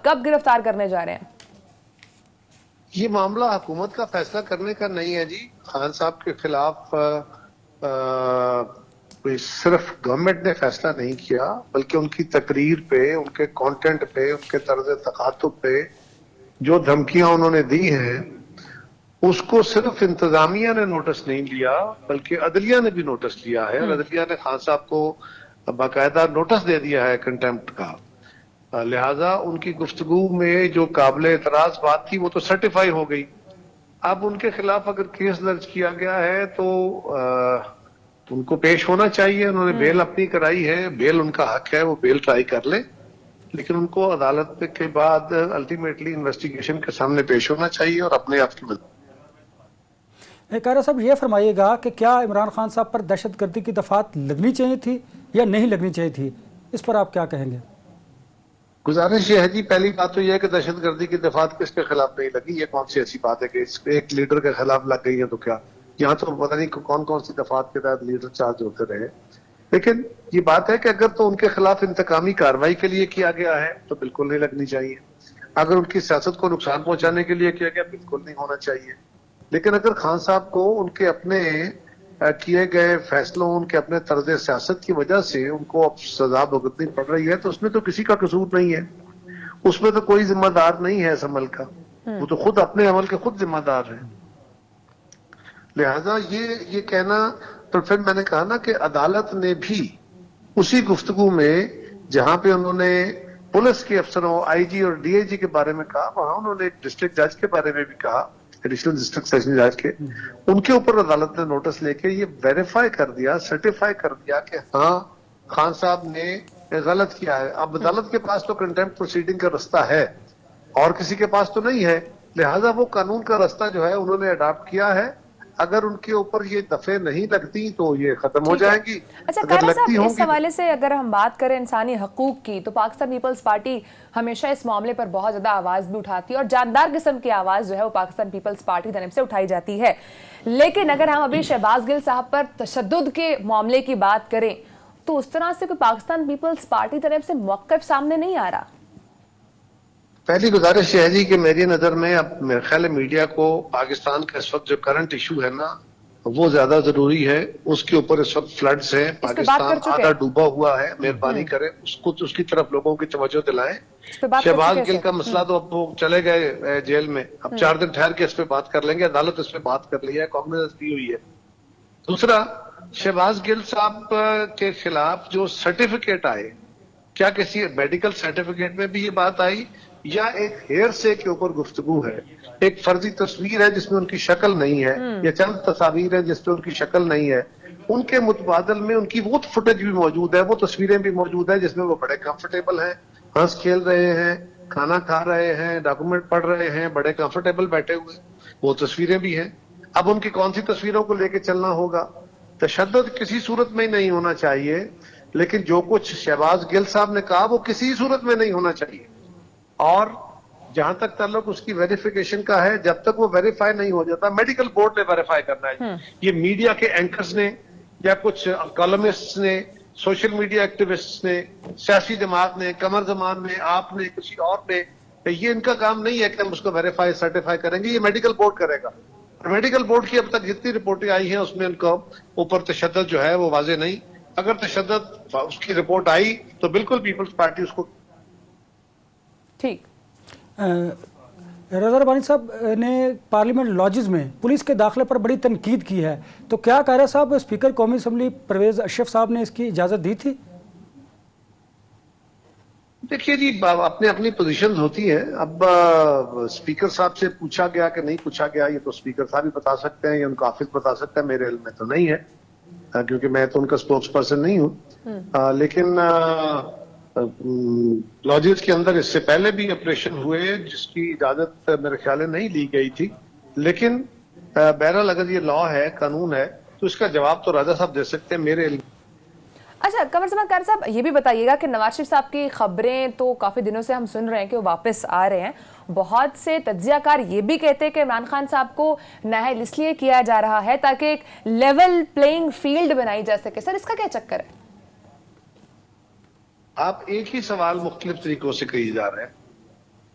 کب گرفتار کرنے جا رہے ہیں؟ یہ معاملہ حکومت کا فیصلہ کرنے کا نہیں ہے جی. خان صاحب کے خلاف صرف گورنمنٹ نے فیصلہ نہیں کیا، بلکہ ان کی تقریر پہ، ان کے کانٹینٹ پہ، ان کے طرز تخاطب پہ جو دھمکیاں انہوں نے دی ہیں اس کو صرف انتظامیہ نے نوٹس نہیں لیا بلکہ عدلیہ نے بھی نوٹس لیا ہے، اور عدلیہ نے خان صاحب کو باقاعدہ نوٹس دے دیا ہے کنٹمپٹ کا. لہٰذا ان کی گفتگو میں جو قابل اعتراض بات تھی وہ تو سرٹیفائی ہو گئی. اب ان کے خلاف اگر کیس درج کیا گیا ہے تو ان کو پیش ہونا چاہیے. انہوں نے بیل اپنی کرائی ہے، بیل ان کا حق ہے، وہ بیل ٹرائی کر لیں، لیکن ان کو عدالت کے بعد الٹیمیٹلی انویسٹیگیشن کے سامنے پیش ہونا چاہیے اور اپنے آپ کی مدد. قاہرہ صاحب یہ فرمائیے گا کہ کیا عمران خان صاحب پر دہشت گردی کی دفعات لگنی چاہیے تھی یا نہیں لگنی چاہیے تھی؟ اس پر آپ کیا کہیں گے؟ گزارش یہ ہے جی، پہلی بات تو یہ ہے کہ دہشت گردی کی دفعات کس کے خلاف نہیں لگی. یہ کون سی ایسی بات ہے کہ ایک لیڈر کے خلاف لگ گئی ہے تو کیا؟ یہاں تو پتہ نہیں کون کون سی دفعات کے تحت لیڈر چارج ہوتے رہے. لیکن یہ بات ہے کہ اگر تو ان کے خلاف انتقامی کارروائی کے لیے کیا گیا ہے تو بالکل نہیں لگنی چاہیے. اگر ان کی سیاست کو نقصان پہنچانے کے لیے کیا گیا بالکل نہیں ہونا چاہیے. لیکن اگر خان صاحب کو ان کے اپنے کیے گئے فیصلوں، ان کے اپنے طرز سیاست کی وجہ سے ان کو اب سزا بھگتنی پڑ رہی ہے تو اس میں تو کسی کا قصور نہیں ہے، اس میں تو کوئی ذمہ دار نہیں ہے اس عمل کا، وہ تو خود اپنے عمل کے خود ذمہ دار ہیں. لہذا یہ کہنا، تو پھر میں نے کہا نا کہ عدالت نے بھی اسی گفتگو میں جہاں پہ انہوں نے پولیس کے افسروں آئی جی اور ڈی آئی جی کے بارے میں کہا، وہاں انہوں نے ڈسٹرکٹ جج کے بارے میں بھی کہا، ایڈیشنل ڈسٹرکٹ سیشن جج کے، ان کے اوپر عدالت نے نوٹس لے کے یہ ویریفائی کر دیا، سرٹیفائی کر دیا کہ ہاں خان صاحب نے غلط کیا ہے. اب عدالت کے پاس تو کنٹمپٹ پروسیڈنگ کا رستہ ہے اور کسی کے پاس تو نہیں ہے، لہٰذا وہ قانون کا رستہ جو ہے انہوں نے اڈاپٹ کیا ہے. اگر ان کے اوپر یہ دفعے نہیں لگتی تو یہ ختم ہو جائیں گی. اچھا اگر قاہرہ لگتی صاحب، ہوں اس گی حوالے سے اگر ہم بات کریں انسانی حقوق کی تو پاکستان پیپلز پارٹی ہمیشہ اس معاملے پر بہت زیادہ آواز بھی اٹھاتی ہے اور جاندار قسم کی آواز جو ہے وہ پاکستان پیپلز پارٹی جانب سے اٹھائی جاتی ہے. لیکن اگر ہم ابھی شہباز گل صاحب پر تشدد کے معاملے کی بات کریں تو اس طرح سے کوئی پاکستان پیپلز پارٹی طرف سے موقف سامنے نہیں آ رہا. پہلی گزارش یہ ہے جی کہ میری نظر میں اب میرے خیال میڈیا کو پاکستان کا اس وقت جو کرنٹ ایشو ہے نا وہ زیادہ ضروری ہے. اس کے اوپر اس وقت فلڈز ہیں، پاکستان آدھا ڈوبا ہوا ہے، مہربانی کریں اس کی طرف لوگوں کی توجہ دلائیں. شہباز گل کا مسئلہ تو اب وہ چلے گئے جیل میں، اب 4 دن ٹھہر کے اس پہ بات کر لیں گے، عدالت اس پہ بات کر لی ہے، کانگریس دی ہوئی ہے. دوسرا، شہباز گل صاحب کے خلاف جو سرٹیفکیٹ آئے، کیا کسی میڈیکل سرٹیفکیٹ میں بھی یہ بات آئی یا ایک ہیئر سے کے اوپر گفتگو ہے؟ ایک فرضی تصویر ہے جس میں ان کی شکل نہیں ہے یا چند تصاویر ہیں جس میں ان کی شکل نہیں ہے، ان کے متبادل میں ان کی وہ فوٹیج بھی موجود ہے، وہ تصویریں بھی موجود ہیں جس میں وہ بڑے کمفرٹیبل ہیں، ہنس کھیل رہے ہیں، کھانا کھا رہے ہیں، ڈاکومنٹ پڑھ رہے ہیں، بڑے کمفرٹیبل بیٹھے ہوئے، وہ تصویریں بھی ہیں. اب ان کی کون سی تصویروں کو لے کے چلنا ہوگا؟ تشدد کسی صورت میں نہیں ہونا چاہیے، لیکن جو کچھ شہباز گل صاحب نے کہا وہ کسی صورت میں نہیں ہونا چاہیے. اور جہاں تک تعلق اس کی ویریفیکیشن کا ہے، جب تک وہ ویریفائی نہیں ہو جاتا، میڈیکل بورڈ نے ویریفائی کرنا ہے. یہ میڈیا کے اینکرز نے یا کچھ کالمسٹ نے، سوشل میڈیا ایکٹیوسٹ نے، سیاسی جماعت نے، قمر زمان نے، آپ نے، کسی اور نے، یہ ان کا کام نہیں ہے کہ ہم اس کو ویریفائی سرٹیفائی کریں گے، یہ میڈیکل بورڈ کرے گا. میڈیکل بورڈ کی اب تک جتنی رپورٹیں آئی ہیں اس میں ان کو اوپر تشدد جو ہے وہ واضح نہیں. اگر تشدد اس کی رپورٹ آئی تو بالکل پیپلز پارٹی اس کو. ٹھیک. رضا ربانی صاحب نے پارلیمنٹ لاجز میں پولیس کے داخلے پر بڑی تنقید کی ہے، تو کیا قاہرہ صاحب اسپیکر قومی اسمبلی پرویز اشرف صاحب نے اس کی اجازت دی تھی؟ دیکھیے جی، اپنی اپنی پوزیشن ہوتی ہیں. اب اسپیکر صاحب سے پوچھا گیا کہ نہیں پوچھا گیا، یہ تو اسپیکر صاحب ہی بتا سکتے ہیں یا ان کا حافظ بتا سکتا ہے، میرے علم میں تو نہیں ہے کیونکہ میں تو ان کا سپوکس پرسن نہیں ہوں. لیکن لاجز کے اندر اس سے پہلے بھی آپریشن ہوئے جس کی اجازت میرے خیال میں نہیں لی گئی تھی. لیکن بہرحال اگر یہ لا ہے، قانون ہے، تو اس کا جواب تو راجہ صاحب دے سکتے ہیں میرے علم. اچھا قمر زمان قاہرہ صاحب، یہ بھی بتائیے گا کہ نواز شریف صاحب کی خبریں تو کافی دنوں سے ہم سن رہے ہیں کہ وہ واپس آ رہے ہیں. بہت سے تجزیہ کار یہ بھی کہتے ہیں کہ عمران خان صاحب کو نااہل اس لیے کیا جا رہا ہے تاکہ ایک لیول پلینگ فیلڈ بنائی جا سکے. سر اس کا کیا چکر ہے؟ آپ ایک ہی سوال مختلف طریقوں سے کہی جا رہے ہیں.